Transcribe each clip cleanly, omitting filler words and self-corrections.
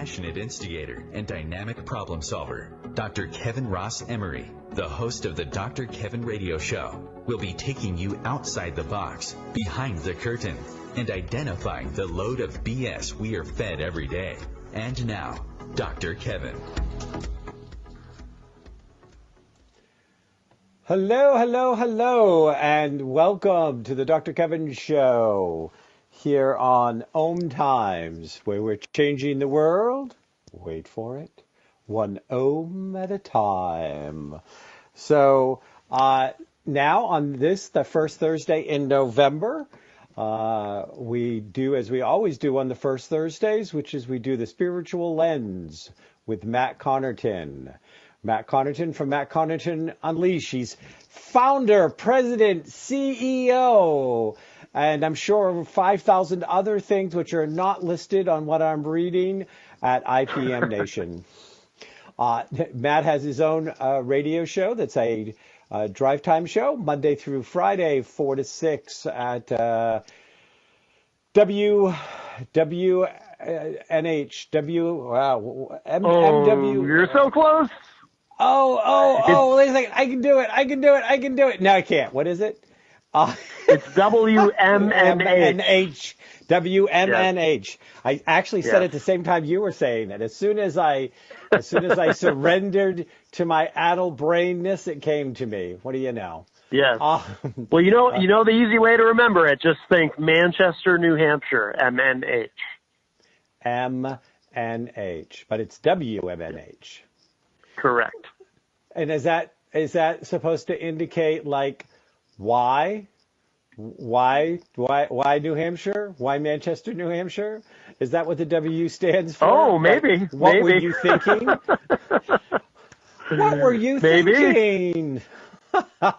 passionate instigator and dynamic problem solver, Dr. Kevin Ross Emery, the host of the Dr. Kevin Radio Show, will be taking you outside the box, behind the curtain, and identifying the load of BS we are fed every day. And now, Dr. Kevin. Hello, hello, hello, and welcome to the Dr. Kevin Show here on OMTimes, where we're changing the world, wait for it, one ohm at a time. So now on this, the first Thursday in November, we do as we always do on the first Thursdays, which is we do the Spiritual Lens with Matt Connarton. Matt Connarton from Matt Connarton Unleash. He's founder, president, CEO, and I'm sure 5,000 other things which are not listed on what I'm reading at IPM Nation. Matt has his own radio show that's a drive time show, Monday through Friday, 4 to 6 at MW. You're so close. Wait a second. I can do it. No, I can't. What is it? It's WMNH. WMNH. I actually said it at the same time you were saying it. As soon as I surrendered to my addle brainness, it came to me. What do you know? Yes. Well, you know the easy way to remember it. Just think Manchester, New Hampshire, MNH. MNH, but it's WMNH. Correct. And is that supposed to indicate like why New Hampshire? Why Manchester, New Hampshire? Is that what the W stands for? Oh, maybe. What were you thinking? What were you thinking? I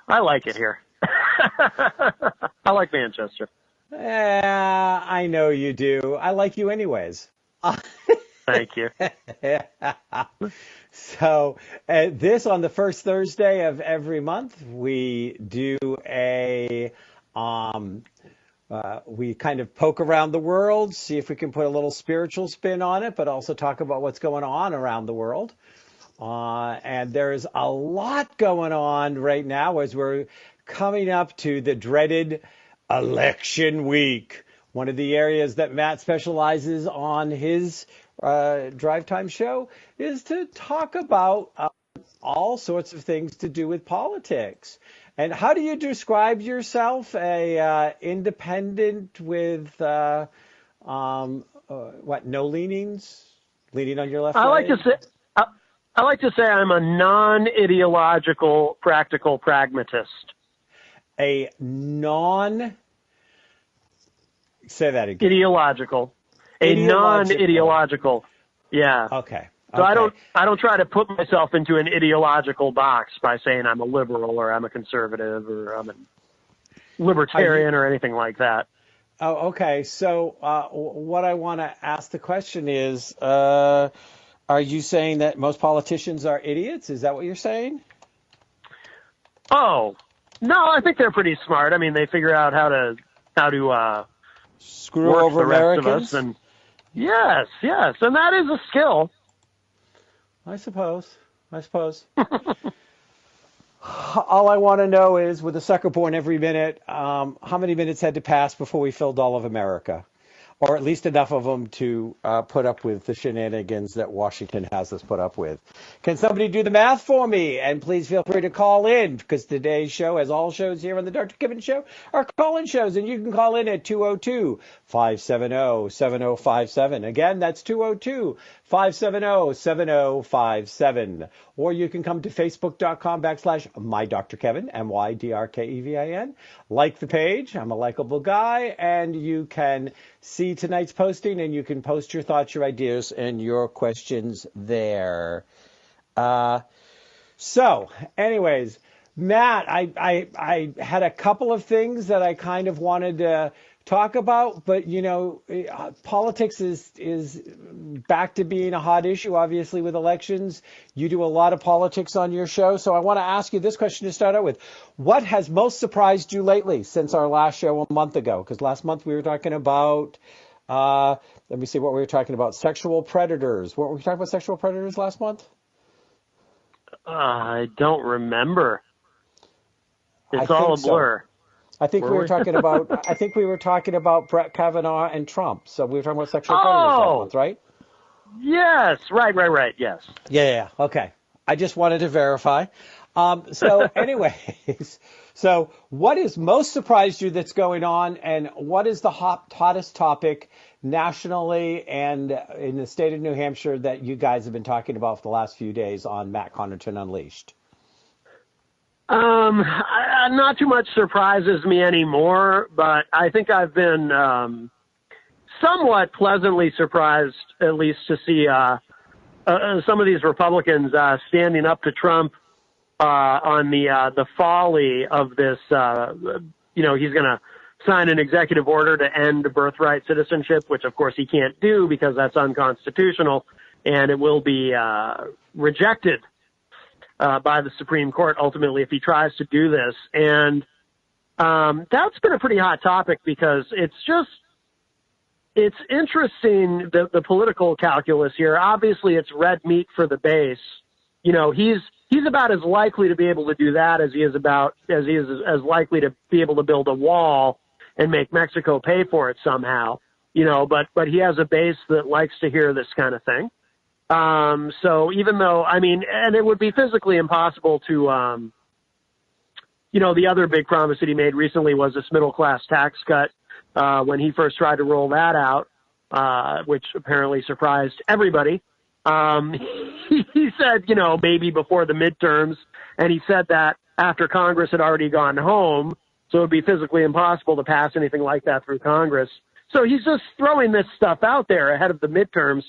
like it here. I like Manchester. I know you do. I like you anyways. Thank you. So this on the first Thursday of every month, we do we kind of poke around the world, see if we can put a little spiritual spin on it, but also talk about what's going on around the world. And there's a lot going on right now as we're coming up to the dreaded election week. One of the areas that Matt specializes on his drive time show is to talk about all sorts of things to do with politics. And how do you describe yourself? A independent with no leanings, leaning on your left leg? I like to say I'm a non-ideological, practical pragmatist. Say that again. Ideological. A non-ideological. Yeah. Okay. So I don't try to put myself into an ideological box by saying I'm a liberal or I'm a conservative or I'm a libertarian or anything like that. Oh, okay. So what I want to ask the question is, are you saying that most politicians are idiots? Is that what you're saying? Oh, no, I think they're pretty smart. I mean, they figure out how to screw over the rest Americans. Of us and yes, and that is a skill. I suppose. All I want to know is, with a sucker born every minute, how many minutes had to pass before we filled all of America? Or at least enough of them to put up with the shenanigans that Washington has us put up with. Can somebody do the math for me? And please feel free to call in, because today's show, as all shows here on the Dr. Kevin Show, are call-in shows. And you can call in at 202-570-7057. Again, that's 202-570-7057. Or you can come to facebook.com/mydrkevin, MYDRKEVIN. Like the page. I'm a likable guy. And you can see tonight's posting, and you can post your thoughts, your ideas, and your questions there. So, anyways, Matt, I had a couple of things that I kind of wanted to talk about, but politics is back to being a hot issue, obviously, with elections. You do a lot of politics on your show, so I want to ask you this question to start out with. What has most surprised you lately since our last show a month ago? Because last month we were talking about Let me see what we were talking about. Sexual predators. What were we talking about? Sexual predators last month? I don't remember. I It's all a think so. blur. I think we were talking about. I think we were talking about Brett Kavanaugh and Trump. So we were talking about sexual predators last month, right? Yes. Right. Yes. Yeah. Okay. I just wanted to verify. So, anyways, so what has most surprised you that's going on, and what is the hottest topic nationally and in the state of New Hampshire that you guys have been talking about for the last few days on Matt Connarton Unleashed? Not too much surprises me anymore, but I think I've been somewhat pleasantly surprised, at least, to see some of these Republicans standing up to Trump on the folly of this. He's going to sign an executive order to end birthright citizenship, which of course he can't do because that's unconstitutional, and it will be rejected by the Supreme Court ultimately if he tries to do this. And that's been a pretty hot topic because it's interesting, the political calculus here. Obviously, it's red meat for the base. He's about as likely to be able to do that as he is as likely to be able to build a wall and make Mexico pay for it somehow. But he has a base that likes to hear this kind of thing. So even though, and it would be physically impossible to, the other big promise that he made recently was this middle class tax cut. When he first tried to roll that out, which apparently surprised everybody. He said, maybe before the midterms, and he said that after Congress had already gone home, so it would be physically impossible to pass anything like that through Congress. So he's just throwing this stuff out there ahead of the midterms.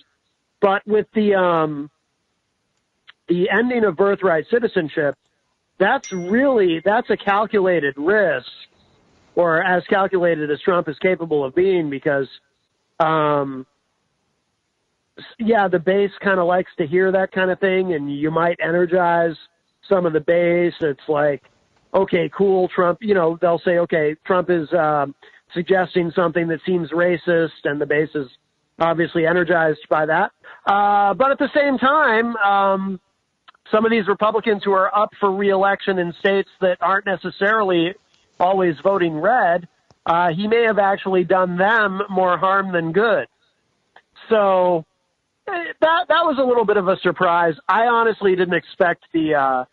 But with the ending of birthright citizenship, that's a calculated risk, or as calculated as Trump is capable of being, because, the base kind of likes to hear that kind of thing, and you might energize some of the base. It's like, okay, cool, Trump, they'll say, okay, Trump is suggesting something that seems racist, and the base is obviously energized by that. But at the same time, some of these Republicans who are up for re-election in states that aren't necessarily always voting red, he may have actually done them more harm than good. So that was a little bit of a surprise. I honestly didn't expect I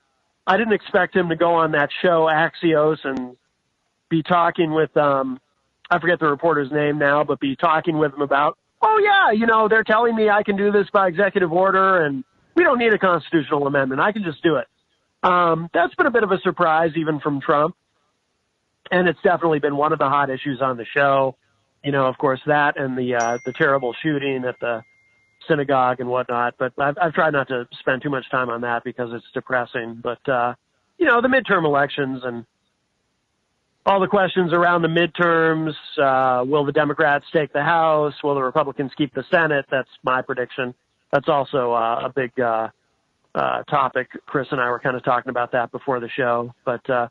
didn't expect him to go on that show Axios and be talking with I forget the reporter's name now, but be talking with him about, they're telling me I can do this by executive order, and we don't need a constitutional amendment. I can just do it. That's been a bit of a surprise, even from Trump. And it's definitely been one of the hot issues on the show. Of course, that and the terrible shooting at the synagogue and whatnot. But I've tried not to spend too much time on that because it's depressing. But, the midterm elections and all the questions around the midterms, will the Democrats take the House? Will the Republicans keep the Senate? That's my prediction. That's also a big topic. Chris and I were kind of talking about that before the show. But,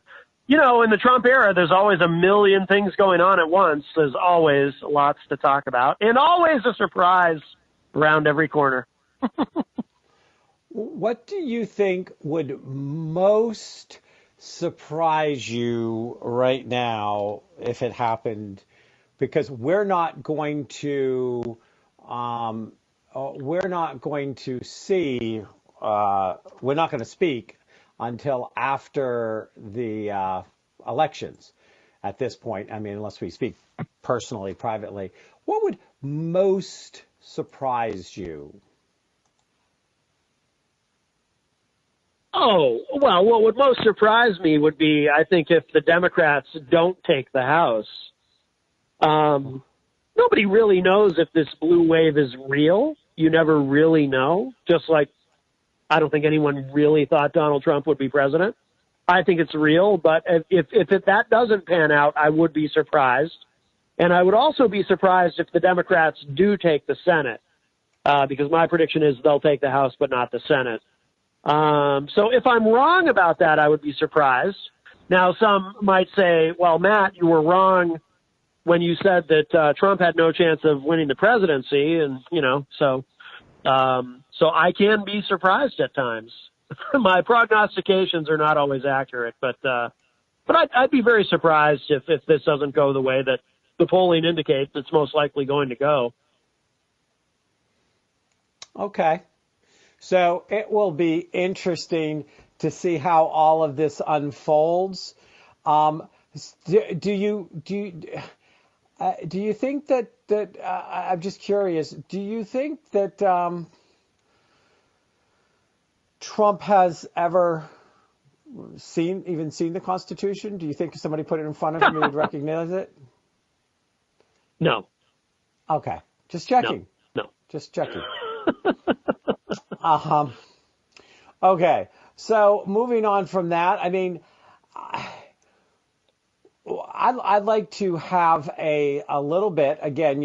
in the Trump era, there's always a million things going on at once. There's always lots to talk about, and always a surprise around every corner. What do you think would most surprise you right now if it happened? Because we're not going to speak until after the elections at this point. Unless we speak personally, privately. What would most surprise you? Oh, well, what would most surprise me would be, I think, if the Democrats don't take the House. Nobody really knows if this blue wave is real. You never really know. Just like I don't think anyone really thought Donald Trump would be president. I think it's real, but if that doesn't pan out, I would be surprised. And I would also be surprised if the Democrats do take the Senate, because my prediction is they'll take the House but not the Senate. So if I'm wrong about that, I would be surprised. Now, some might say, well, Matt, you were wrong, when you said that Trump had no chance of winning the presidency, and so I can be surprised at times. My prognostications are not always accurate, but I'd be very surprised if this doesn't go the way that the polling indicates it's most likely going to go. Okay. So it will be interesting to see how all of this unfolds. Do you think that I'm just curious? Do you think that Trump has ever seen the Constitution? Do you think if somebody put it in front of him, he would recognize it? No. Okay, just checking. No. Just checking. Okay, so moving on from that, I mean, I'd like to have a little bit, again,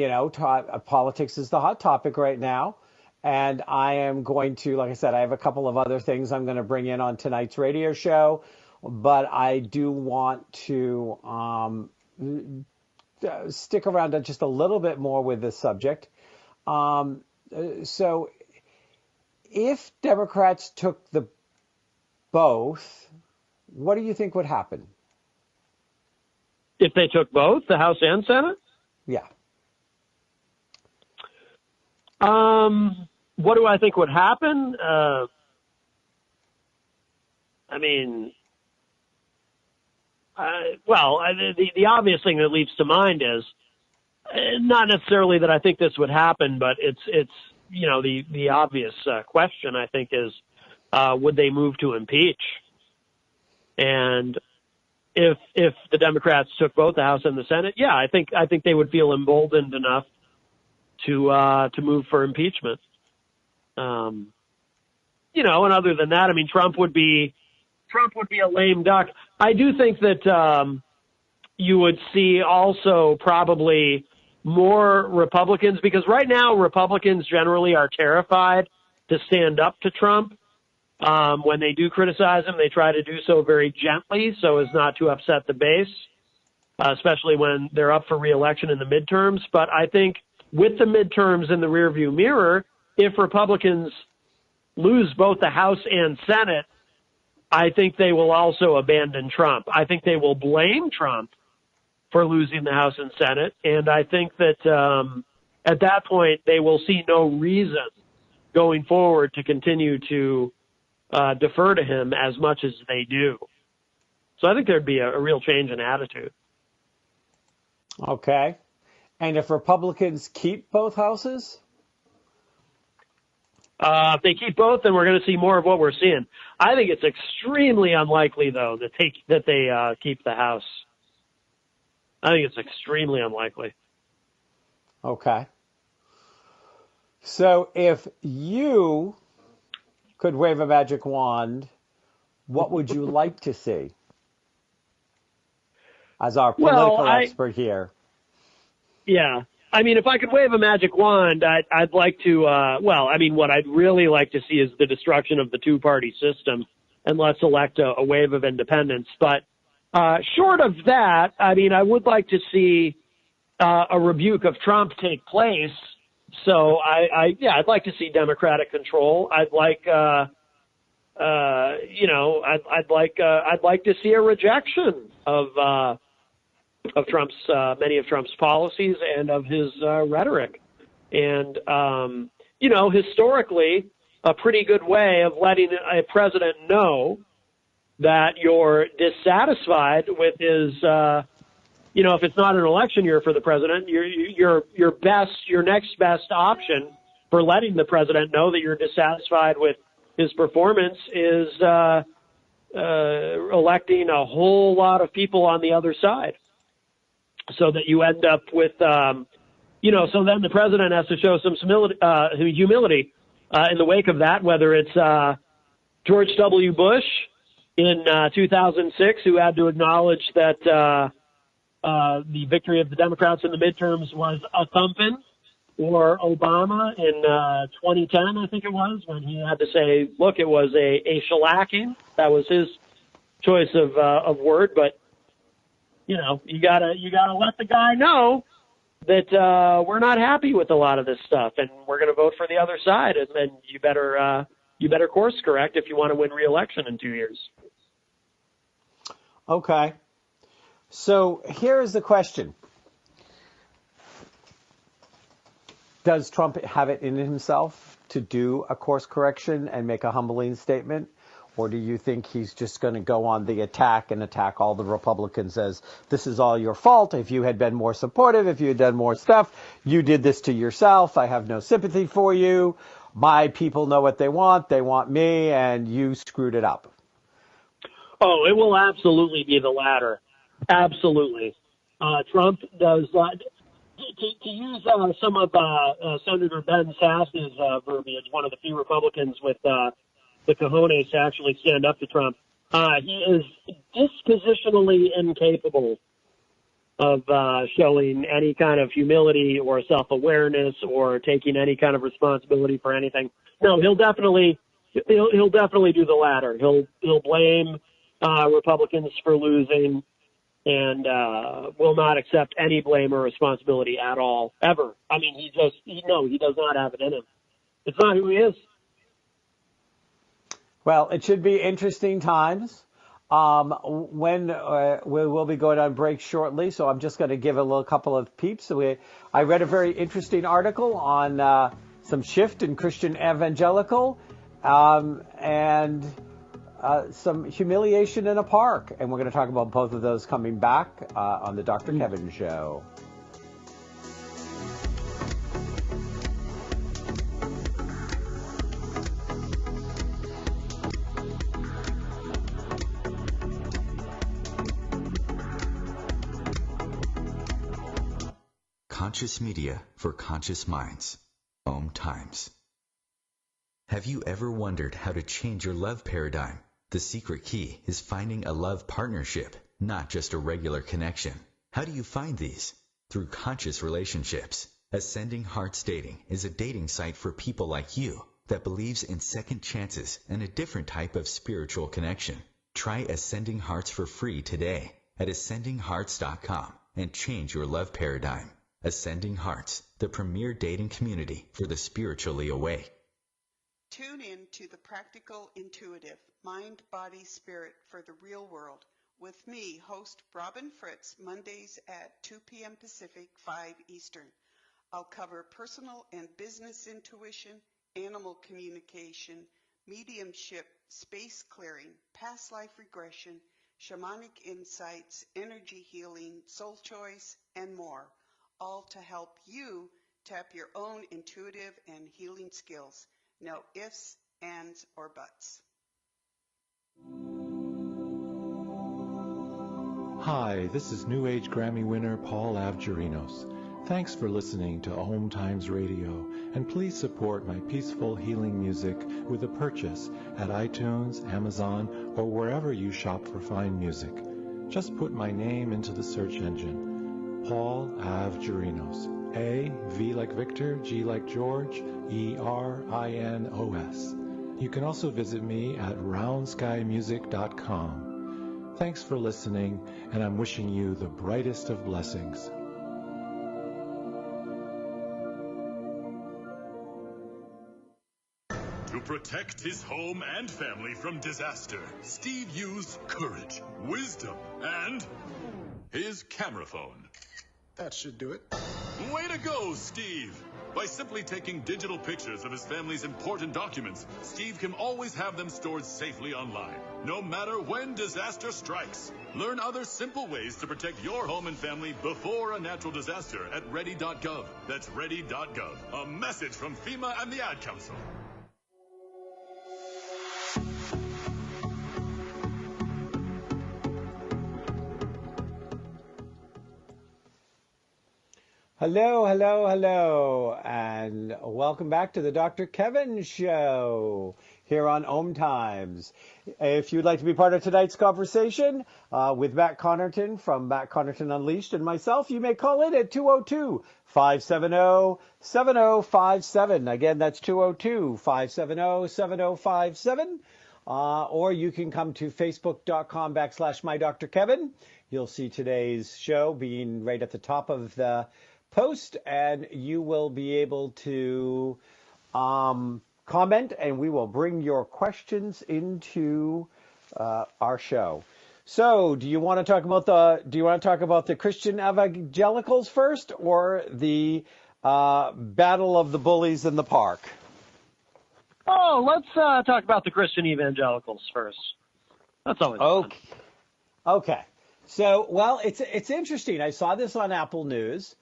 politics is the hot topic right now. And I am going to, like I said, I have a couple of other things I'm going to bring in on tonight's radio show. But I do want to stick around just a little bit more with this subject. So if Democrats took the both, what do you think would happen? If they took both, the House and Senate? Yeah. What do I think would happen? The obvious thing that leaps to mind is not necessarily that I think this would happen, but it's the obvious question I think is would they move to impeach? And if the Democrats took both the House and the Senate, yeah, I think they would feel emboldened enough to move for impeachment. And other than that, I mean, Trump would be a lame duck. I do think that you would see also probably more Republicans, because right now Republicans generally are terrified to stand up to Trump. When they do criticize him, they try to do so very gently so as not to upset the base, especially when they're up for re-election in the midterms. But I think with the midterms in the rearview mirror, if Republicans lose both the House and Senate, I think they will also abandon Trump. I think they will blame Trump for losing the House and Senate. And I think that at that point, they will see no reason going forward to continue to defer to him as much as they do. So I think there'd be a real change in attitude. Okay. And if Republicans keep both houses? If they keep both, then we're going to see more of what we're seeing. I think it's extremely unlikely, though, that they keep the House. I think it's extremely unlikely. Okay. So if you could wave a magic wand, what would you like to see? As our political expert here. Yeah. I mean, if I could wave a magic wand, I'd like to, what I'd really like to see is the destruction of the two-party system, and let's elect a wave of independence. But short of that, I mean, I would like to see a rebuke of Trump take place. So I'd like to see Democratic control. I'd like to see a rejection of many of Trump's policies and of his rhetoric. And, historically, a pretty good way of letting a president know that you're dissatisfied with his, if it's not an election year for the president, your next best option for letting the president know that you're dissatisfied with his performance is electing a whole lot of people on the other side. So that you end up with, so then the president has to show some humility in the wake of that, whether it's George W. Bush in 2006, who had to acknowledge that the victory of the Democrats in the midterms was a thumping, or Obama in 2010, I think it was, when he had to say, look, it was a shellacking. That was his choice of word, but you gotta let the guy know that we're not happy with a lot of this stuff, and we're going to vote for the other side, and then you better course correct if you want to win re-election in 2 years. Okay. So here's the question. Does Trump have it in himself to do a course correction and make a humbling statement? Or do you think he's just going to go on the attack and attack all the Republicans as this is all your fault? If you had been more supportive, if you had done more stuff, you did this to yourself. I have no sympathy for you. My people know what they want. They want me, and you screwed it up. Oh, it will absolutely be the latter. Absolutely. Trump does to use some of Senator Ben Sass's verbiage, one of the few Republicans with the cojones to actually stand up to Trump. He is dispositionally incapable of showing any kind of humility or self-awareness or taking any kind of responsibility for anything. No, he'll definitely do the latter. He'll blame Republicans for losing, and will not accept any blame or responsibility at all, ever. I mean, he does not have it in him. It's not who he is. Well, it should be interesting times. When we will be going on break shortly, so I'm just going to give a couple of peeps. I read a very interesting article on some shift in Christian evangelical and some humiliation in a park. And we're going to talk about both of those coming back on the Dr. Kevin Show. Conscious media for conscious minds. OMTimes. Have you ever wondered how to change your love paradigm? The secret key is finding a love partnership, not just a regular connection. How do you find these? Through conscious relationships. Ascending Hearts Dating is a dating site for people like you that believes in second chances and a different type of spiritual connection. Try Ascending Hearts for free today at ascendinghearts.com and change your love paradigm. Ascending Hearts, the premier dating community for the spiritually awake. Tune in to the Practical Intuitive, Mind, Body, Spirit for the Real World with me, host Robin Fritz, Mondays at 2 p.m. Pacific, 5 Eastern. I'll cover personal and business intuition, animal communication, mediumship, space clearing, past life regression, shamanic insights, energy healing, soul choice, and more, all to help you tap your own intuitive and healing skills. No ifs, ands, or buts. Hi, this is New Age Grammy winner Paul Avgerinos. Thanks for listening to OMTimes Radio, and please support my peaceful healing music with a purchase at iTunes, Amazon, or wherever you shop for fine music. Just put my name into the search engine. Paul Avgerinos. A, V like Victor, G like George, E-R-I-N-O-S. You can also visit me at roundskymusic.com. Thanks for listening, and I'm wishing you the brightest of blessings. To protect his home and family from disaster, Steve used courage, wisdom, and his camera phone. That should do it. Way to go, Steve! By simply taking digital pictures of his family's important documents, Steve can always have them stored safely online, no matter when disaster strikes. Learn other simple ways to protect your home and family before a natural disaster at ready.gov. That's ready.gov. A message from FEMA and the Ad Council. Hello, hello, hello, and welcome back to the Dr. Kevin Show here on OMTimes. If you'd like to be part of tonight's conversation with Matt Connarton from Matt Connarton Unleashed and myself, you may call in at 202-570-7057. Again, that's 202-570-7057. or you can come to facebook.com/mydrkevin. You'll see today's show being right at the top of the post, and you will be able to comment, and we will bring your questions into our show. So, do you want to talk about the Christian evangelicals first, or the battle of the bullies in the park? Oh, let's talk about the Christian evangelicals first. That's always fun. Okay. So, well, it's interesting. I saw this on Apple News.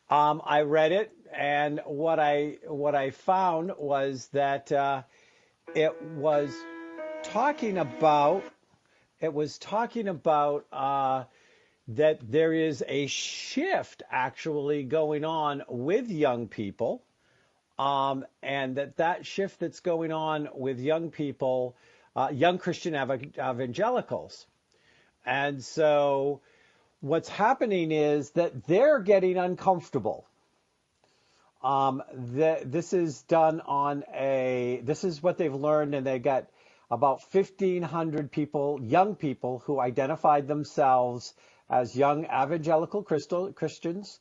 I read it, and what I found was that it was talking about that there is a shift actually going on with young people, and that shift that's going on with young people, young Christian evangelicals. And so what's happening is that they're getting uncomfortable. This is what they've learned, and they got about 1,500 people, young people, who identified themselves as young evangelical Christians,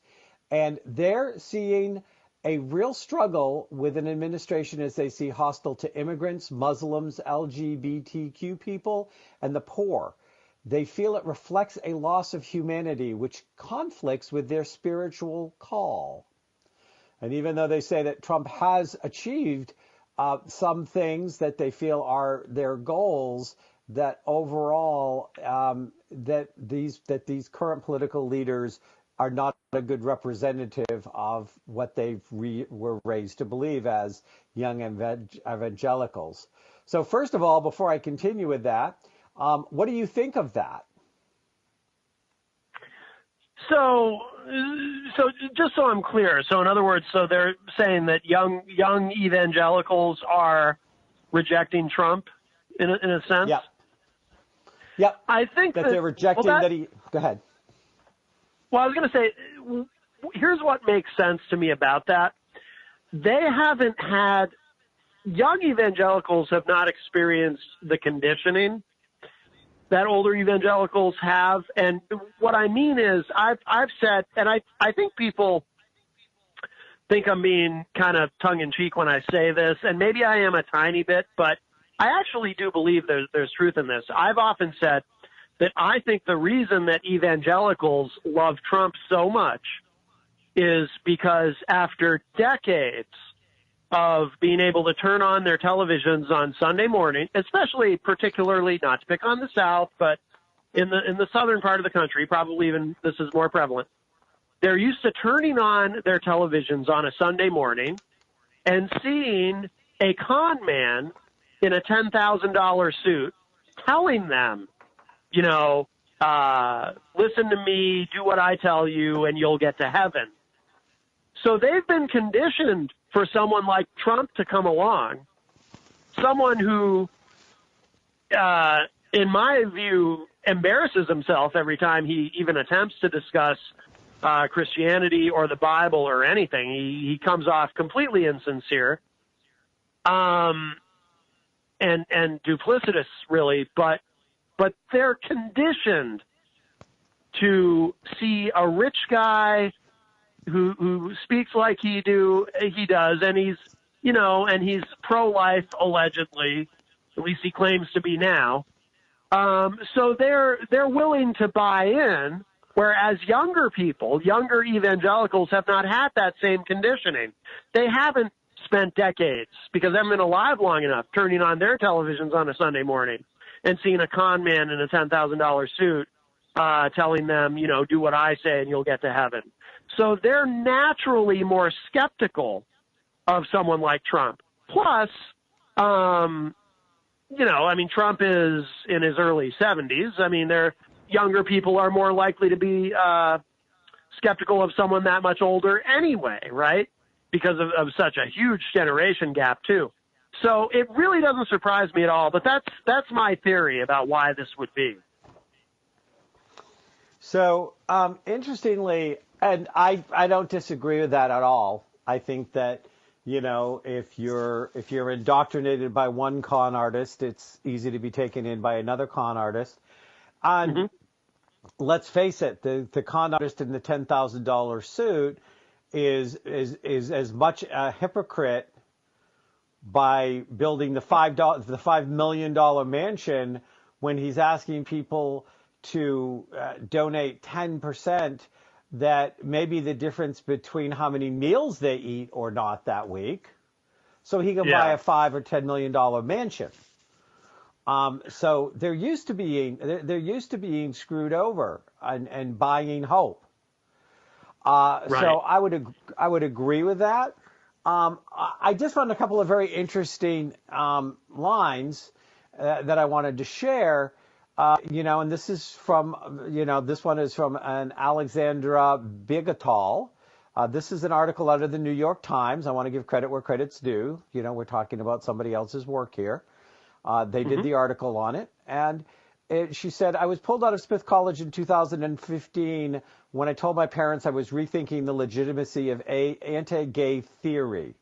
and they're seeing a real struggle with an administration as they see hostile to immigrants, Muslims, LGBTQ people, and the poor. They feel it reflects a loss of humanity, which conflicts with their spiritual call. And even though they say that Trump has achieved some things that they feel are their goals, that overall that these current political leaders are not a good representative of what they were raised to believe as young evangelicals. So first of all, before I continue with that, what do you think of that? So just so I'm clear, so in other words, so they're saying that young evangelicals are rejecting Trump in a sense? Yep. I think that they're rejecting that he. Go ahead. Well, I was going to say, here's what makes sense to me about that. Young evangelicals have not experienced the conditioning that older evangelicals have. And what I mean is I've said, and I think people think I'm being kind of tongue-in-cheek when I say this, and maybe I am a tiny bit, but I actually do believe there's truth in this. I've often said that I think the reason that evangelicals love Trump so much is because after decades of being able to turn on their televisions on Sunday morning, particularly, not to pick on the South, but in the southern part of the country, probably even this is more prevalent, they're used to turning on their televisions on a Sunday morning and seeing a con man in a $10,000 suit telling them, listen to me, do what I tell you, and you'll get to heaven. So they've been conditioned for someone like Trump to come along, someone who, in my view, embarrasses himself every time he even attempts to discuss Christianity or the Bible or anything. He comes off completely insincere and duplicitous, really. But they're conditioned to see a rich guy who speaks like he does, and he's pro-life, allegedly, at least he claims to be now. So they're willing to buy in, whereas younger evangelicals have not had that same conditioning. They haven't spent decades, because they haven't been alive long enough, turning on their televisions on a Sunday morning and seeing a con man in a $10,000 suit telling them, do what I say and you'll get to heaven. So they're naturally more skeptical of someone like Trump. Plus, Trump is in his early 70s. Their younger people are more likely to be skeptical of someone that much older anyway, right? Because of such a huge generation gap, too. So it really doesn't surprise me at all, but that's my theory about why this would be. So, interestingly, and I don't disagree with that at all. I think that If you're indoctrinated by one con artist, it's easy to be taken in by another con artist. And let's face it, the con artist in the $10,000 suit is as much a hypocrite by building the $5 million mansion when he's asking people to donate 10%, that may be the difference between how many meals they eat or not that week, so he can buy a $5 or $10 million mansion. So they're used to being screwed over and buying hope. Right. So I would agree with that. I just found a couple of very interesting lines that I wanted to share. And this is from, this one is from an Alexandra Bigatal. This is an article out of the New York Times. I want to give credit where credit's due. We're talking about somebody else's work here. They did the article on it. And she said, I was pulled out of Smith College in 2015 when I told my parents I was rethinking the legitimacy of anti-gay theory.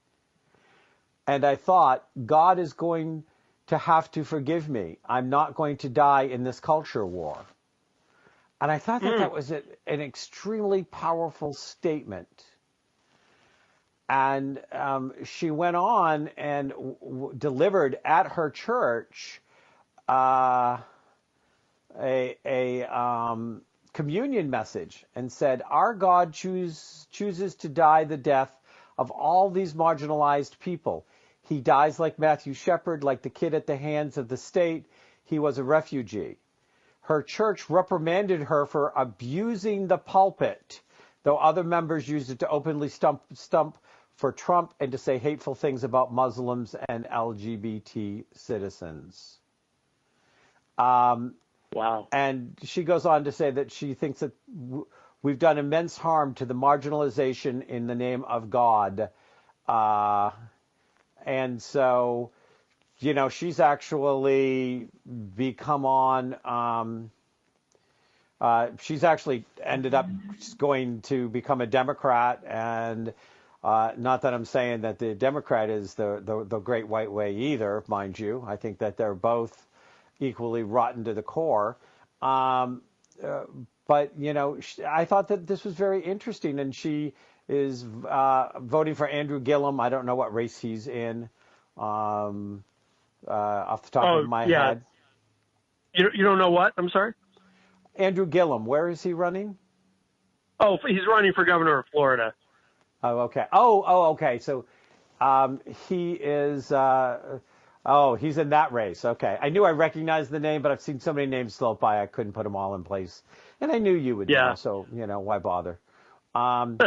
And I thought, God is going to have to forgive me. I'm not going to die in this culture war. And I thought that was an extremely powerful statement. And she went on and delivered at her church a communion message and said, our God chooses to die the death of all these marginalized people. He dies like Matthew Shepard, like the kid at the hands of the state. He was a refugee. Her church reprimanded her for abusing the pulpit, though other members used it to openly stump for Trump and to say hateful things about Muslims and LGBT citizens. Wow. And she goes on to say that she thinks that we've done immense harm to the marginalization in the name of God. And so, she's actually become on, she's actually ended up going to become a Democrat. And not that I'm saying that the Democrat is the great white way either, mind you. I think that they're both equally rotten to the core. But, I thought that this was very interesting. And she is voting for Andrew Gillum. I don't know what race he's in off the top of my head. You don't know what? I'm sorry? Andrew Gillum. Where is he running? Oh, he's running for governor of Florida. Oh, okay. Okay. So he is he's in that race. Okay. I knew I recognized the name, but I've seen so many names float by I couldn't put them all in place. And I knew you would know, so, why bother? One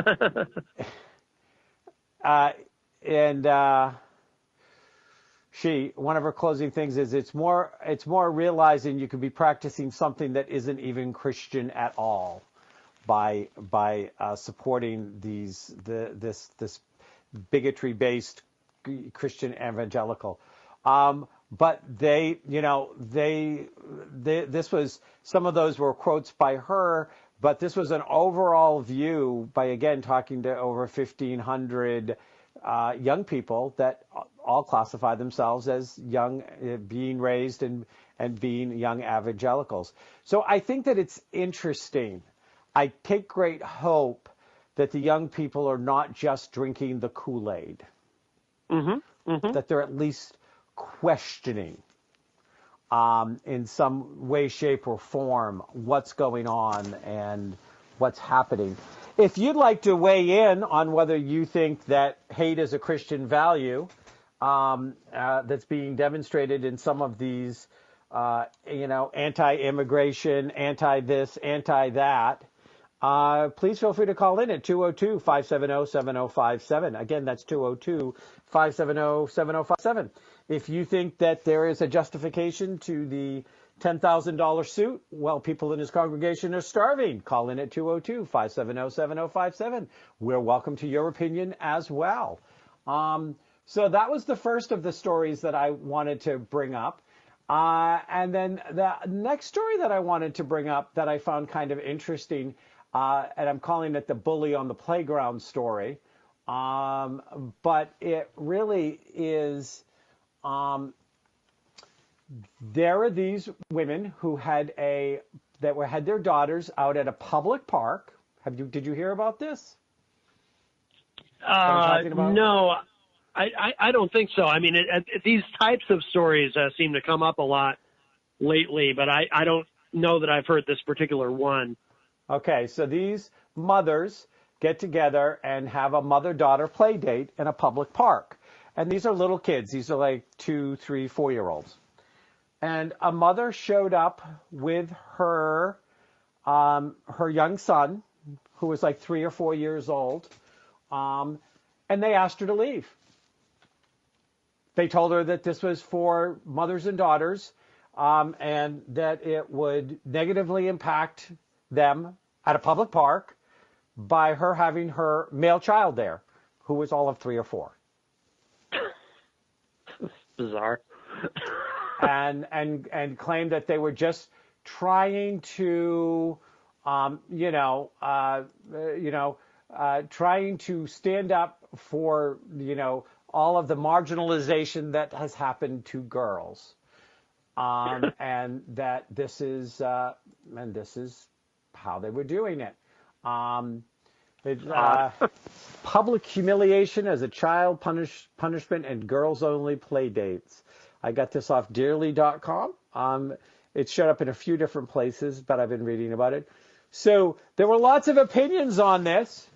of her closing things is it's more realizing you could be practicing something that isn't even Christian at all by supporting this bigotry-based Christian evangelical. But this was, some of those were quotes by her, but this was an overall view by, again, talking to over 1,500 young people that all classify themselves as young, being raised and being young evangelicals. So I think that it's interesting. I take great hope that the young people are not just drinking the Kool-Aid, that they're at least questioning in some way, shape, or form what's going on and what's happening. If you'd like to weigh in on whether you think that hate is a Christian value that's being demonstrated in some of these, anti-immigration, anti-this, anti-that, please feel free to call in at 202-570-7057. Again, that's 202-570-7057. If you think that there is a justification to the $10,000 suit, well, people in his congregation are starving. Call in at 202-570-7057. We're welcome to your opinion as well. So that was the first of the stories that I wanted to bring up. And then the next story that I wanted to bring up that I found kind of interesting, and I'm calling it the bully on the playground story, But it really is. There are these women who had their daughters out at a public park. Did you hear about this? What I'm talking about? No, I don't think so. I mean, these types of stories seem to come up a lot lately, but I don't know that I've heard this particular one. Okay, so these mothers get together and have a mother-daughter play date in a public park. And these are little kids. These are like 2, 3, 4-year-olds. And a mother showed up with her young son, who was like 3 or 4 years old, and they asked her to leave. They told her that this was for mothers and daughters, and that it would negatively impact them at a public park by her having her male child there, who was all of 3 or 4. Bizarre. and claimed that they were just trying to, trying to stand up for, all of the marginalization that has happened to girls, and that this is how they were doing it. Public humiliation as a child punishment and girls-only play dates. I got this off dearly.com. It showed up in a few different places, but I've been reading about it. So there were lots of opinions on this.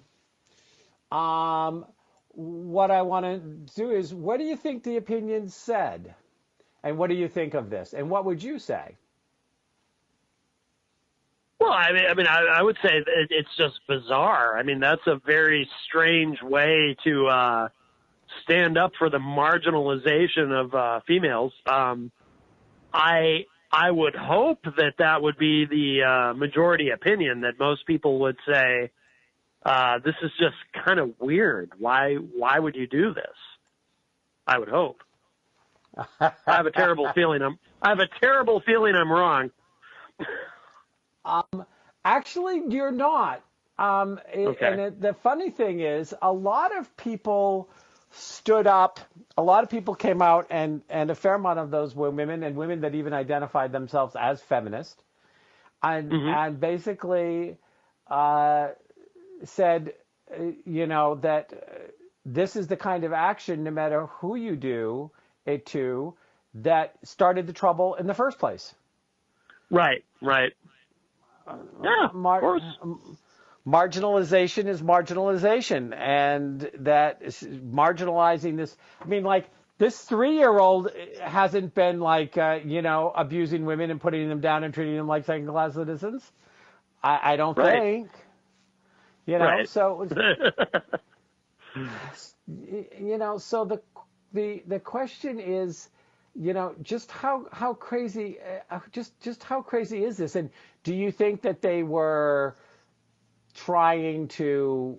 What I want to do is, what do you think the opinions said? And what do you think of this? And what would you say? Well, I would say it's just bizarre. I mean, that's a very strange way to stand up for the marginalization of females. I would hope that would be the majority opinion, that most people would say, this is just kind of weird. Why would you do this? I would hope. I have a terrible feeling I'm wrong. Actually, you're not. Okay. And the funny thing is, a lot of people stood up. A lot of people came out, and a fair amount of those were women, and women that even identified themselves as feminist, and basically said, that this is the kind of action, no matter who you do it to, that started the trouble in the first place. Right. Yeah, of course. Marginalization is marginalization, and that is marginalizing this. I mean, like, this 3-year-old hasn't been like, abusing women and putting them down and treating them like second-class citizens. I don't think. Right. So, so the question is, just how crazy, just how crazy is this? And do you think that they were trying to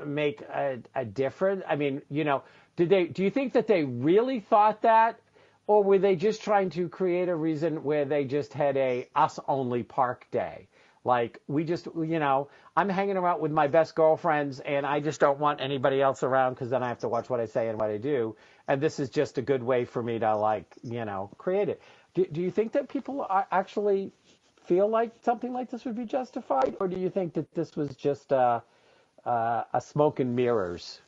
make a difference? I mean, do you think that they really thought that, or were they just trying to create a reason where they just had a us-only park day? Like, we just, I'm hanging around with my best girlfriends, and I just don't want anybody else around, because then I have to watch what I say and what I do. And this is just a good way for me to, create it. Do you think that people actually feel like something like this would be justified? Or do you think that this was just a smoke and mirrors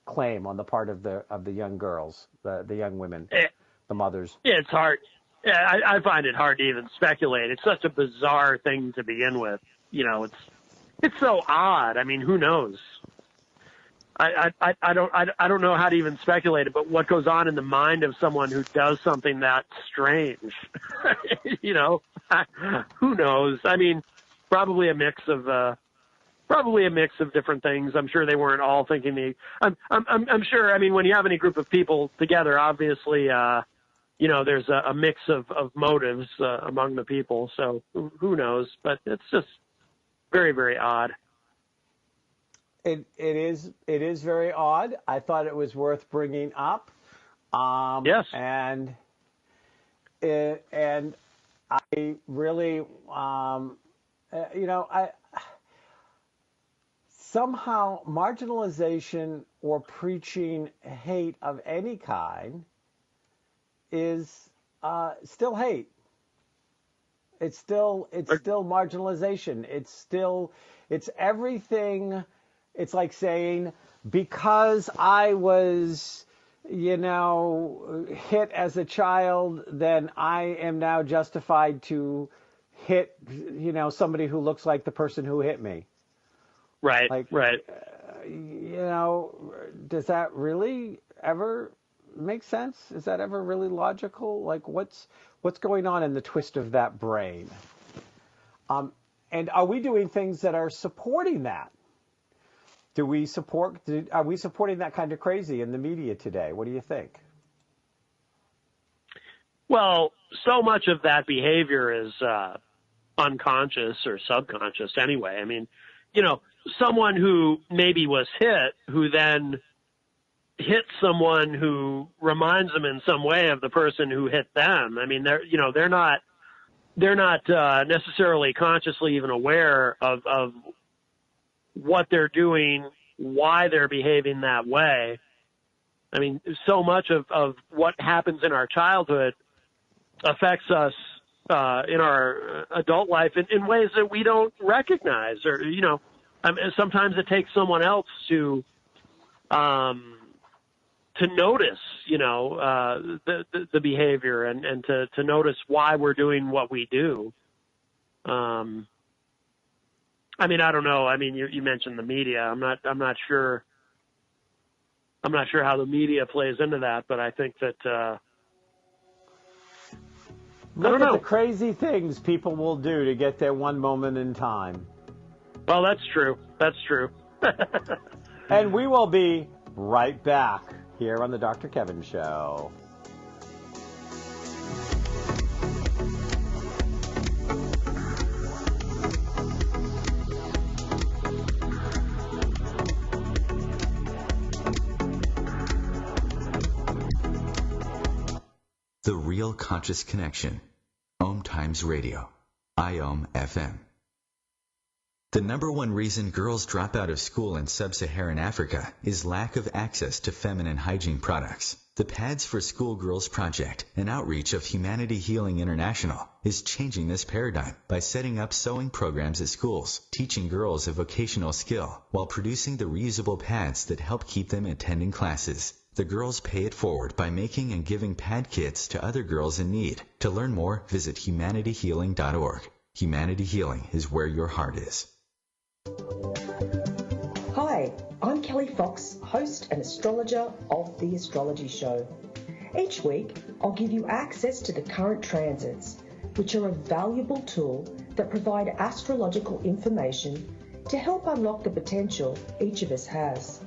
claim on the part of the young girls, the young women, the mothers? Yeah, it's hard. Yeah, I find it hard to even speculate. It's such a bizarre thing to begin with. It's so odd. I mean, who knows? I don't know how to even speculate about what goes on in the mind of someone who does something that strange. Who knows? I mean, probably a mix of different things. I'm sure they weren't all thinking I'm sure. I mean, when you have any group of people together, obviously, there's a mix of motives among the people. So who knows? But it's just very, very odd. It is very odd. I thought it was worth bringing up. Yes. And I really, somehow marginalization or preaching hate of any kind is still hate. It's still marginalization. It's everything. It's like saying, because I was, hit as a child, then I am now justified to hit, somebody who looks like the person who hit me. Right. Like, right. Does that really ever make sense? Is that ever really logical? Like, what's going on in the twist of that brain? And are we doing things that are supporting that? Are we supporting that kind of crazy in the media today? What do you think? Well, so much of that behavior is unconscious or subconscious anyway. I mean, someone who maybe was hit, who then hit someone who reminds them in some way of the person who hit them. I mean, they're not necessarily consciously even aware of what they're doing, why they're behaving that way. I mean, so much of what happens in our childhood affects us in our adult life in ways that we don't recognize, or sometimes it takes someone else to notice, the behavior and to notice why we're doing what we do. I mean, I don't know. I mean, you mentioned the media. I'm not sure how the media plays into that, but I think that. Look at the crazy things people will do to get their one moment in time. Well, that's true. That's true. And we will be right back here on the Dr. Kevin Show. The Real Conscious Connection. OMTimes Radio. IOM FM. The number one reason girls drop out of school in sub-Saharan Africa is lack of access to feminine hygiene products. The Pads for Schoolgirls Project, an outreach of Humanity Healing International, is changing this paradigm by setting up sewing programs at schools, teaching girls a vocational skill, while producing the reusable pads that help keep them attending classes. The girls pay it forward by making and giving pad kits to other girls in need. To learn more, visit humanityhealing.org. Humanity Healing is where your heart is. Hi, I'm Kelly Fox, host and astrologer of The Astrology Show. Each week, I'll give you access to the current transits, which are a valuable tool that provide astrological information to help unlock the potential each of us has.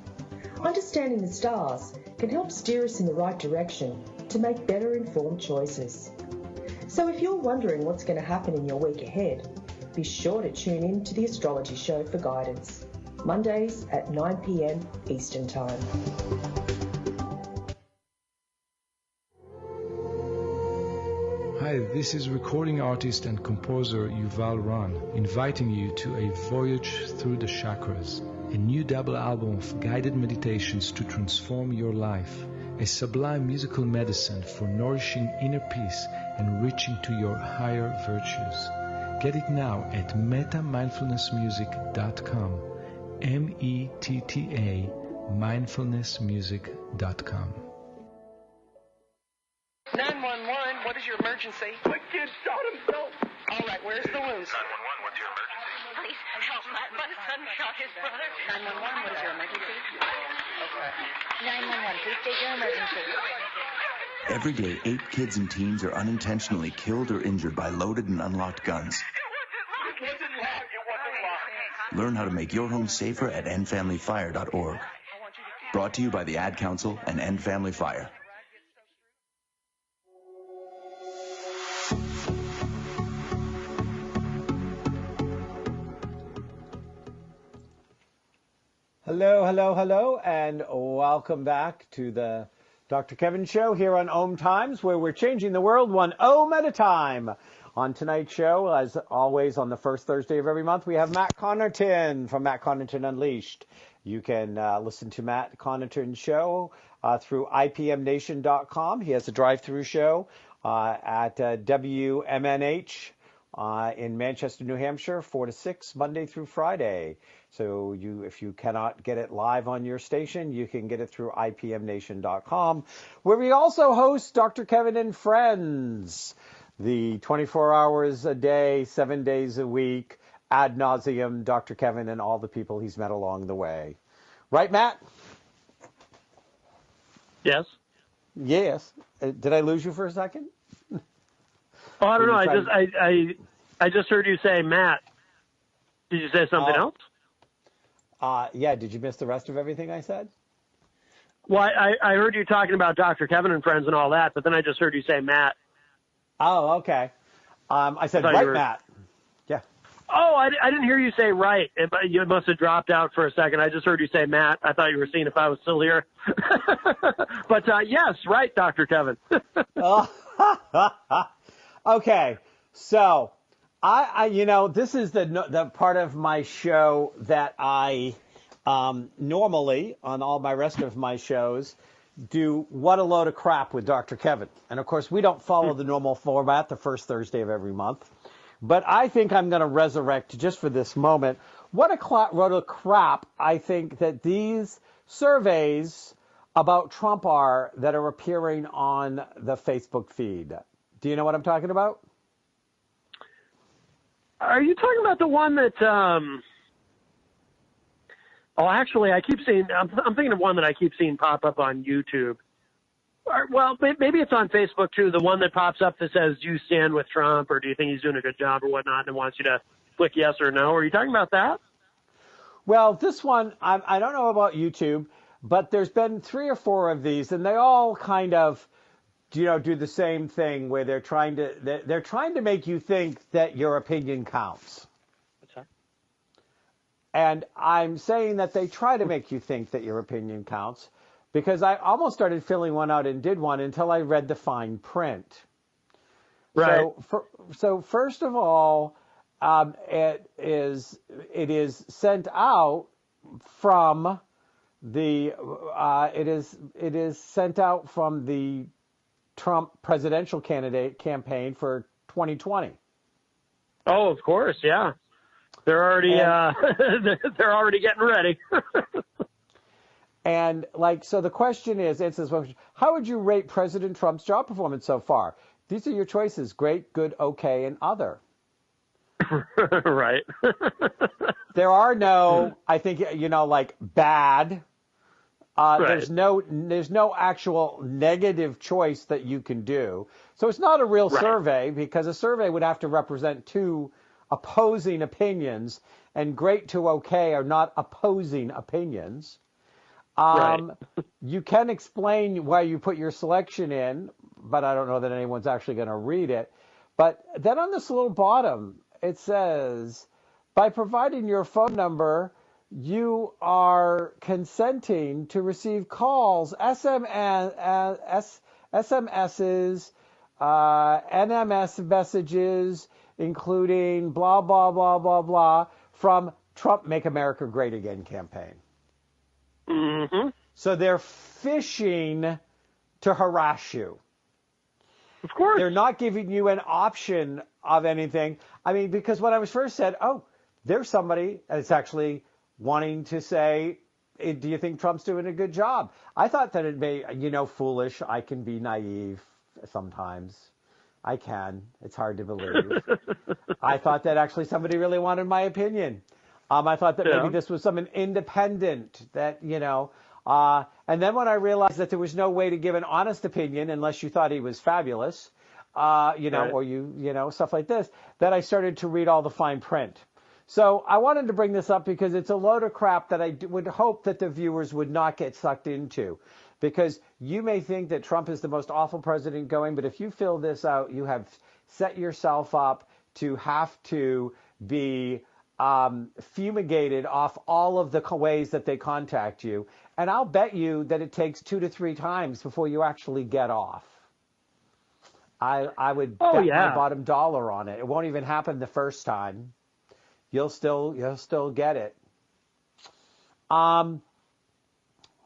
Understanding the stars can help steer us in the right direction to make better informed choices. So if you're wondering what's going to happen in your week ahead, be sure to tune in to The Astrology Show for guidance, Mondays at 9 p.m. Eastern Time. Hi, this is recording artist and composer Yuval Ron, inviting you to a voyage through the chakras, a new double album of guided meditations to transform your life, a sublime musical medicine for nourishing inner peace and reaching to your higher virtues. Get it now at metamindfulnessmusic.com, METTA mindfulnessmusic.com. 911, what is your emergency? My kid shot himself. All right, where's the wounds? 911, what's your emergency? Please help, my son shot his brother. 911, what is your emergency? Okay. 911, please state your emergency. Every day, 8 kids and teens are unintentionally killed or injured by loaded and unlocked guns. It wasn't locked. Learn how to make your home safer at endfamilyfire.org. Brought to you by the Ad Council and End Family Fire. Hello, hello, hello, and welcome back to the Dr. Kevin Show here on OMTimes, where we're changing the world one ohm at a time. On tonight's show, as always, on the first Thursday of every month, we have Matt Connarton from Matt Connarton Unleashed. You can listen to Matt Connarton's show through IPMNation.com. He has a drive-through show at WMNH in Manchester, New Hampshire, 4 to 6, Monday through Friday. So if you cannot get it live on your station, you can get it through IPMNation.com, where we also host Dr. Kevin and Friends, the 24 hours a day, 7 days a week, ad nauseum, Dr. Kevin and all the people he's met along the way. Right, Matt? Yes. Yes. Did I lose you for a second? Oh, I don't know. I just heard you say Matt. Did you say something else? Yeah. Did you miss the rest of everything I said? Well, I heard you talking about Dr. Kevin and Friends and all that, but then I just heard you say Matt. Oh, okay. I said right, Matt. Yeah. Oh, I didn't hear you say right. You must have dropped out for a second. I just heard you say Matt. I thought you were seeing if I was still here. But yes, right, Dr. Kevin. Okay. So I this is the part of my show that I normally on all my rest of my shows do What a Load of Crap with Dr. Kevin. And of course, we don't follow the normal format the first Thursday of every month. But I think I'm going to resurrect, just for this moment, what a load of crap I think that these surveys about Trump are that are appearing on the Facebook feed. Do you know what I'm talking about? Are you talking about the one that Oh, actually, I keep seeing. I'm thinking of one that I keep seeing pop up on YouTube. Well, maybe it's on Facebook too. The one that pops up that says, "Do you stand with Trump, or do you think he's doing a good job, or whatnot?" and wants you to click yes or no. Are you talking about that? Well, this one I don't know about YouTube, but there's been 3 or 4 of these, and they all kind of, do the same thing where they're trying to make you think that your opinion counts. And I'm saying that they try to make you think that your opinion counts, because I almost started filling one out and did one until I read the fine print. Right. So first of all, it is sent out from the Trump presidential candidate campaign for 2020. Oh, of course, yeah. They're already they're already getting ready. And so the question is, it says, how would you rate President Trump's job performance so far? These are your choices: great, good, okay, and other. Right. There are no, I think, like bad. Right. There's no actual negative choice that you can do. So it's not a real survey, because a survey would have to represent 2 opposing opinions, and great to okay are not opposing opinions. You can explain why you put your selection in, but I don't know that anyone's actually going to read it. But then on this little bottom, it says, by providing your phone number, you are consenting to receive calls, SMSs, NMS messages, including blah, blah, blah, blah, blah, from Trump Make America Great Again campaign. Mm-hmm. So they're fishing to harass you. Of course. They're not giving you an option of anything. I mean, because when I was first said, there's somebody that's actually wanting to say, do you think Trump's doing a good job? I thought that it may, foolish. I can be naive sometimes. I can. It's hard to believe. I thought that actually somebody really wanted my opinion. I thought that maybe this was some independent that, and then when I realized that there was no way to give an honest opinion unless you thought he was fabulous, or stuff like this, that I started to read all the fine print. So I wanted to bring this up because it's a load of crap that I would hope that the viewers would not get sucked into. Because you may think that Trump is the most awful president going, but if you fill this out, you have set yourself up to have to be fumigated off all of the ways that they contact you. And I'll bet you that it takes 2 to 3 times before you actually get off. I would bet my bottom dollar on it. It won't even happen the first time. You'll still get it.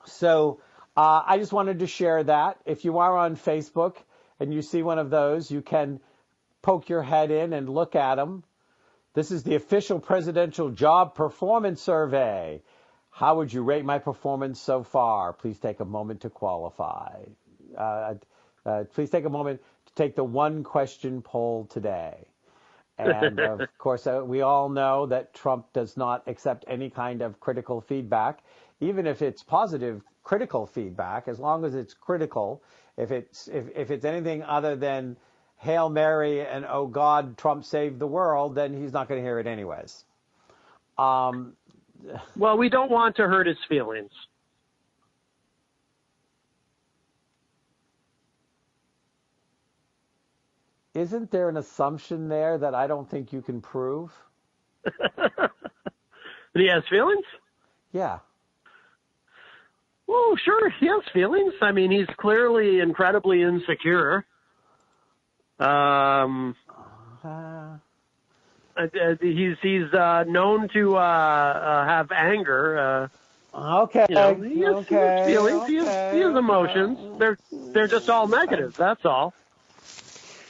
So I just wanted to share that. If you are on Facebook and you see one of those, you can poke your head in and look at them. This is the official presidential job performance survey. How would you rate my performance so far? Please take a moment to qualify. Please take a moment to take the one question poll today. And of course, we all know that Trump does not accept any kind of critical feedback, even if it's positive critical feedback, as long as it's critical. If it's anything other than Hail Mary and oh God, Trump saved the world, then he's not going to hear it anyways. Well, we don't want to hurt his feelings. Isn't there an assumption there that I don't think you can prove? That he has feelings? Yeah. Oh, sure, he has feelings. I mean, he's clearly incredibly insecure. He's known to have anger. Okay. He has feelings. He has emotions. They're just all negative. That's all.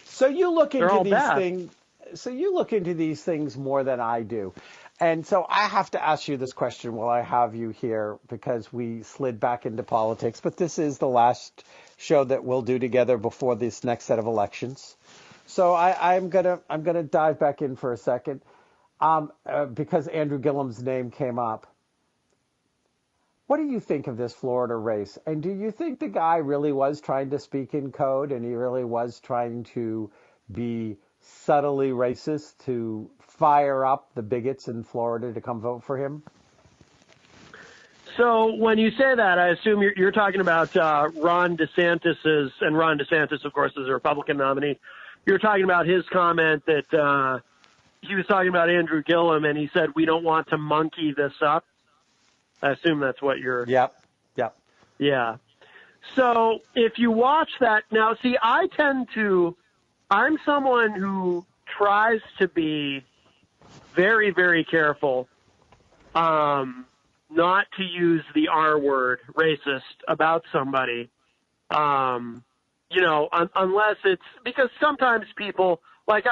So you look into these things. So you look into these things more than I do. And so I have to ask you this question while I have you here, because we slid back into politics. But this is the last show that we'll do together before this next set of elections. So I'm gonna dive back in for a second, because Andrew Gillum's name came up. What do you think of this Florida race? And do you think the guy really was trying to speak in code, and he really was trying to be subtly racist to fire up the bigots in Florida to come vote for him? So when you say that, I assume you're talking about Ron DeSantis's, and Ron DeSantis, of course, is a Republican nominee. You're talking about his comment that he was talking about Andrew Gillum, and he said, we don't want to monkey this up. I assume that's what you're... Yep. Yeah. So if you watch that... Now, see, I'm someone who tries to be very, very careful not to use the R word, racist, about somebody. Unless it's... Because sometimes people... Like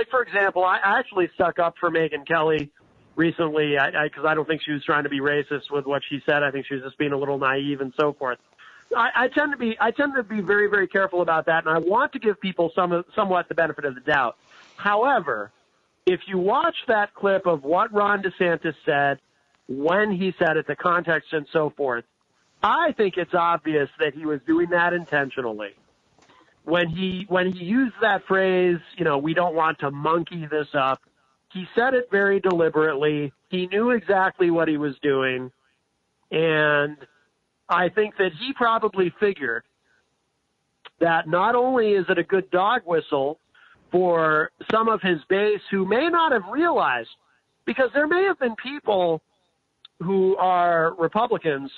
for example, I actually stuck up for Megyn Kelly recently, because I don't think she was trying to be racist with what she said. I think she was just being a little naive and so forth. I tend to be very, very careful about that, and I want to give people somewhat the benefit of the doubt. However, if you watch that clip of what Ron DeSantis said, when he said it, the context and so forth, I think it's obvious that he was doing that intentionally. When he used that phrase, we don't want to monkey this up, he said it very deliberately. He knew exactly what he was doing. And I think that he probably figured that not only is it a good dog whistle for some of his base who may not have realized, because there may have been people who are Republicans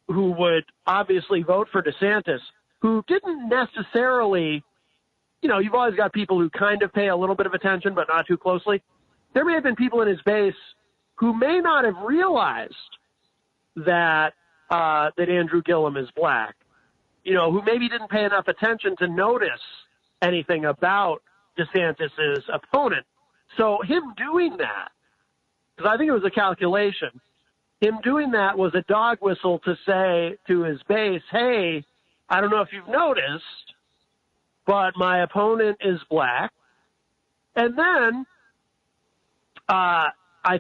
who would obviously vote for DeSantis who didn't necessarily, you've always got people who kind of pay a little bit of attention, but not too closely. There may have been people in his base who may not have realized that Andrew Gillum is black, who maybe didn't pay enough attention to notice anything about DeSantis's opponent. So him doing that, because I think it was a calculation, him doing that was a dog whistle to say to his base, hey, I don't know if you've noticed, but my opponent is black. And then I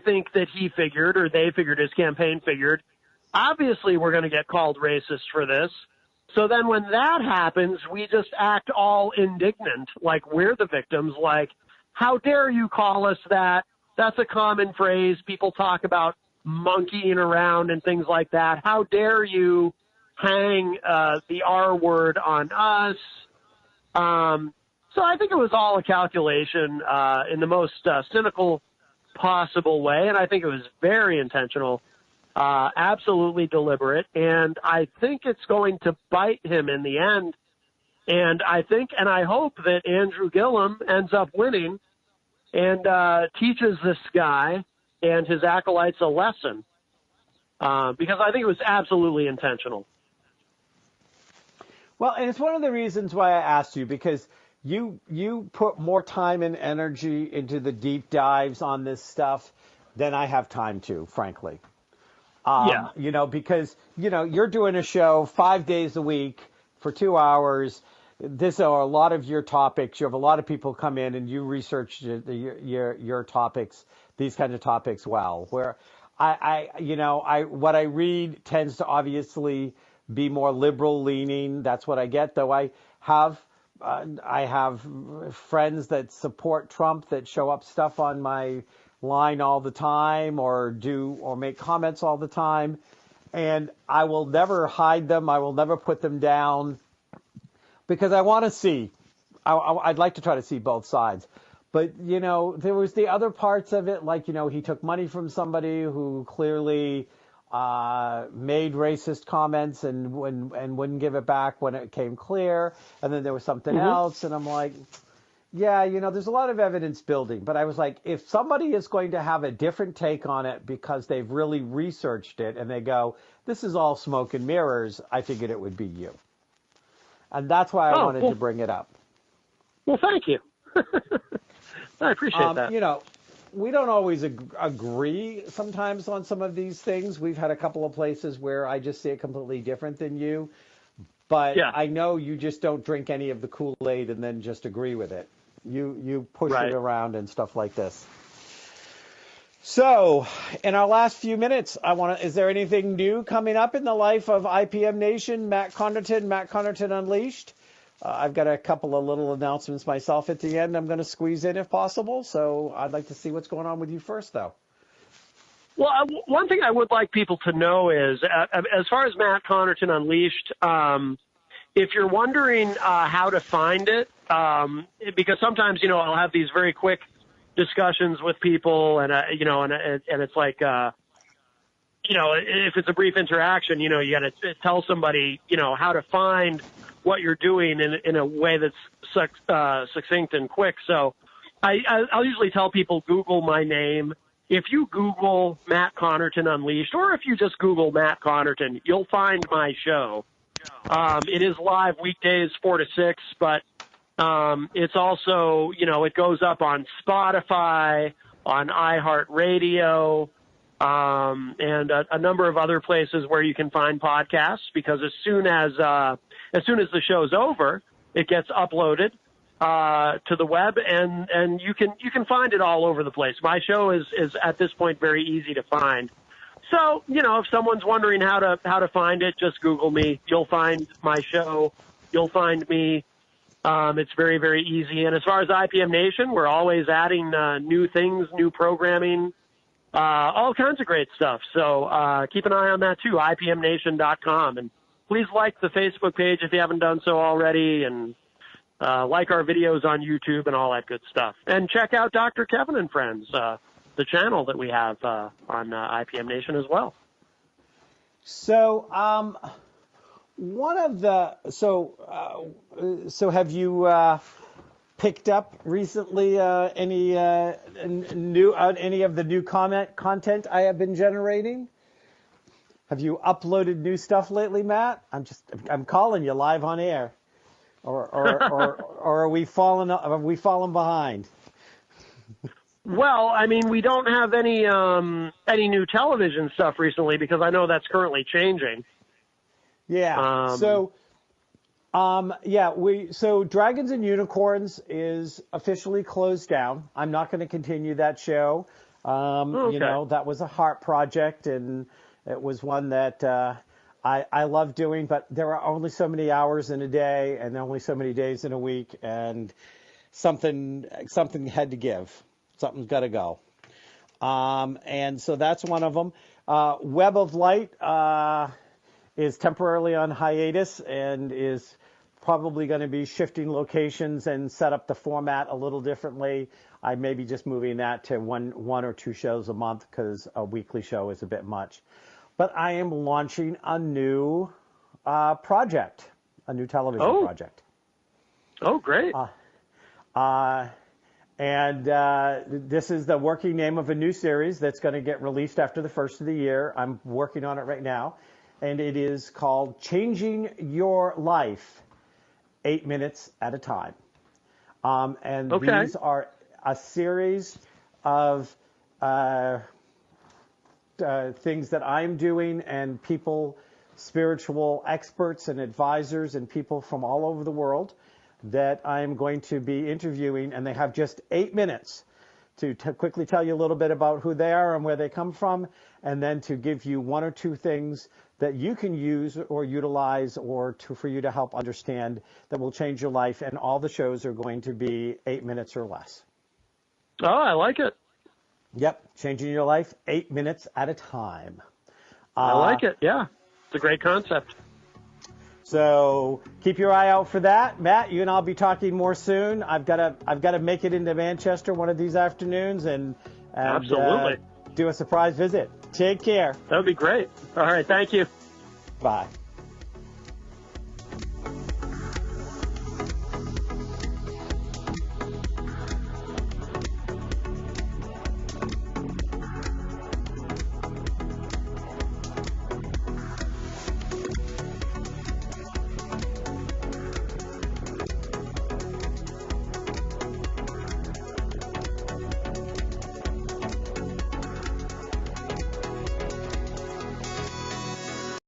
think that he figured, or they figured, his campaign figured, obviously we're going to get called racist for this. So then when that happens, we just act all indignant, like we're the victims, like, how dare you call us that? That's a common phrase. People talk about monkeying around and things like that. How dare you hang the R word on us? So I think it was all a calculation in the most cynical possible way, and I think it was very intentional, absolutely deliberate, and I think it's going to bite him in the end. And I think, and I hope that Andrew Gillum ends up winning and teaches this guy and his acolytes a lesson, because I think it was absolutely intentional. Well, and it's one of the reasons why I asked you, because you put more time and energy into the deep dives on this stuff than I have time to, frankly. Yeah. You know, because, you know, you're doing a show 5 days a week for 2 hours. These are a lot of your topics. You have a lot of people come in and you research your topics, these kinds of topics well. Where what I read tends to obviously be more liberal leaning. That's what I get, though I have friends that support Trump that show up stuff on my line all the time or make comments all the time. And I will never hide them. I will never put them down because I want to see, I'd like to try to see both sides. But, you know, there was the other parts of it, like, you know, he took money from somebody who clearly made racist comments and wouldn't give it back when it came clear. And then there was something else. And I'm like, yeah, you know, there's a lot of evidence building. But I was like, if somebody is going to have a different take on it because they've really researched it and they go, this is all smoke and mirrors, I figured it would be you. And that's why I wanted to bring it up. Well, thank you. I appreciate that. You know, we don't always agree sometimes on some of these things. We've had a couple of places where I just see it completely different than you. But yeah. I know you just don't drink any of the Kool-Aid and then just agree with it. You push it around and stuff like this. So, in our last few minutes, is there anything new coming up in the life of IPM Nation, Matt Connarton Unleashed? I've got a couple of little announcements myself at the end I'm going to squeeze in if possible. So I'd like to see what's going on with you first, though. Well, one thing I would like people to know is, as far as Matt Connarton Unleashed, if you're wondering how to find it, because sometimes, you know, I'll have these very quick discussions with people and it's like, you know, if it's a brief interaction, you know, you got to tell somebody, you know, how to find what you're doing in a way that's succinct and quick. So I'll usually tell people, Google my name. If you Google Matt Connarton Unleashed, or if you just Google Matt Connarton, you'll find my show. It is live weekdays 4 to 6, but it's also, you know, it goes up on Spotify, on iHeartRadio, and a number of other places where you can find podcasts, because as soon as the show's over, it gets uploaded to the web, and you can find it all over the place. My show is at this point very easy to find. So, you know, if someone's wondering how to find it, just Google me. You'll find my show. You'll find me. It's very, very easy. And as far as IPM Nation, we're always adding new things, new programming, all kinds of great stuff. So keep an eye on that too, IPMNation.com. And please like the Facebook page if you haven't done so already, and like our videos on YouTube and all that good stuff. And check out Dr. Kevin and Friends, the channel that we have on IPM Nation as well. So, so have you picked up recently any of the new content I have been generating? Have you uploaded new stuff lately, Matt? I'm calling you live on air, or are we falling behind? Well, I mean, we don't have any new television stuff recently, because I know that's currently changing. Yeah. So Dragons and Unicorns is officially closed down. I'm not going to continue that show. Okay. You know, that was a heart project, and it was one that I love doing, but there are only so many hours in a day and only so many days in a week, and something had to give. Something's got to go. And so that's one of them. Web of Light is temporarily on hiatus and is probably going to be shifting locations and set up the format a little differently. I may be just moving that to one or two shows a month because a weekly show is a bit much. But I am launching a new project, a new television project. Oh, great. This is the working name of a new series that's going to get released after the first of the year. I'm working on it right now. And it is called Changing Your Life 8 Minutes at a Time. These are a series of things that I'm doing and people, spiritual experts and advisors and people from all over the world that I'm going to be interviewing, and they have just 8 minutes to quickly tell you a little bit about who they are and where they come from, and then to give you one or two things that you can use or utilize for you to help understand that will change your life. And all the shows are going to be 8 minutes or less. Oh, I like it. Yep. Changing your life 8 minutes at a time. I like it. Yeah. It's a great concept. So keep your eye out for that. Matt, you and I'll be talking more soon. I've got to make it into Manchester one of these afternoons and absolutely do a surprise visit. Take care. That would be great. All right. Thank you. Bye.